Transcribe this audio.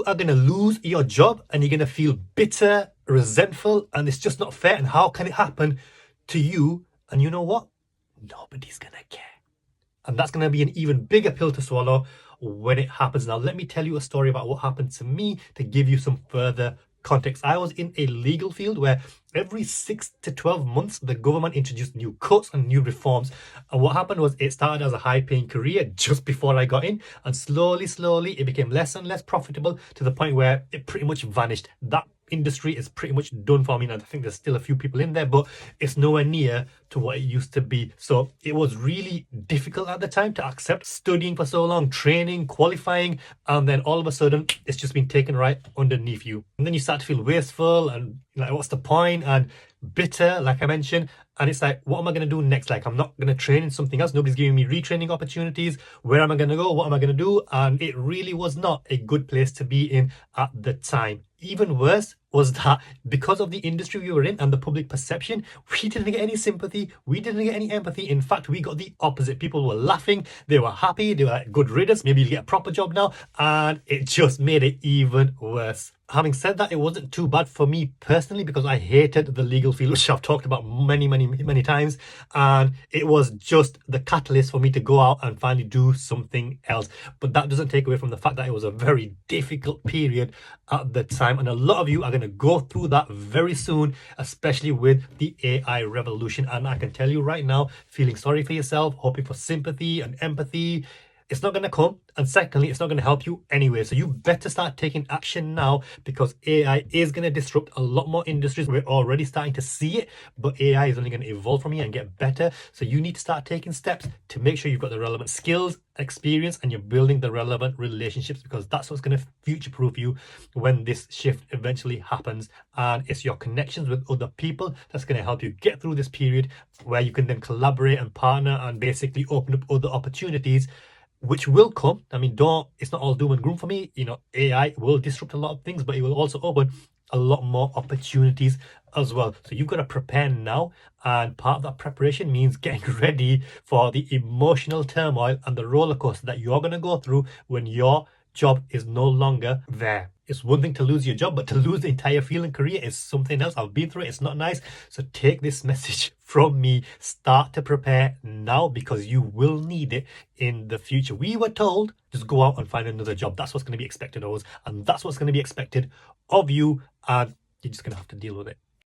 are going to lose your job and you're going to feel bitter, resentful, and it's just not fair. And how can it happen to you? And you know what? Nobody's going to care. And that's going to be an even bigger pill to swallow when it happens. Now, let me tell you a story about what happened to me to give you some further context. I was in a legal field where every 6 to 12 months, the government introduced new cuts and new reforms. And what happened was it started as a high-paying career just before I got in. And slowly, it became less and less profitable to the point where it pretty much vanished. That industry is pretty much done for me. And I think there's still a few people in there, but it's nowhere near to what it used to be. So it was really difficult at the time to accept studying for so long, training, qualifying, and then all of a sudden it's just been taken right underneath you. And then you start to feel wasteful and like, what's the point? And bitter, like I mentioned. And it's like, what am I going to do next? Like, I'm not going to train in something else. Nobody's giving me retraining opportunities. Where am I going to go? What am I going to do? And it really was not a good place to be in at the time. Even worse was that because of the industry we were in and the public perception, we didn't get any sympathy. We didn't get any empathy. In fact, we got the opposite. People were laughing. They were happy. They were like, good riddance. Maybe you get a proper job now. And it just made it even worse. Having said that, it wasn't too bad for me personally because I hated the legal field, which I've talked about many times. And it was just the catalyst for me to go out and finally do something else. But that doesn't take away from the fact that it was a very difficult period at the time. And a lot of you are going to go through that very soon, especially with the AI revolution. And I can tell you right now, feeling sorry for yourself, hoping for sympathy and empathy, it's not going to come. And secondly, it's not going to help you anyway. So you better start taking action now because AI is going to disrupt a lot more industries. We're already starting to see it, but AI is only going to evolve from here and get better. So you need to start taking steps to make sure you've got the relevant skills, experience, and you're building the relevant relationships because that's what's going to future-proof you when this shift eventually happens. And it's your connections with other people that's going to help you get through this period where you can then collaborate and partner and basically open up other opportunities which will come. I mean, it's not all doom and gloom for me. You know, AI will disrupt a lot of things, but it will also open a lot more opportunities as well. So you've got to prepare now. And part of that preparation means getting ready for the emotional turmoil and the roller coaster that you're going to go through when your job is no longer there. It's one thing to lose your job, but to lose the entire field and career is something else. I've been through it. It's not nice. So take this message from me. Start to prepare now because you will need it in the future. We were told just go out and find another job. That's what's going to be expected of us. And that's what's going to be expected of you. And you're just going to have to deal with it.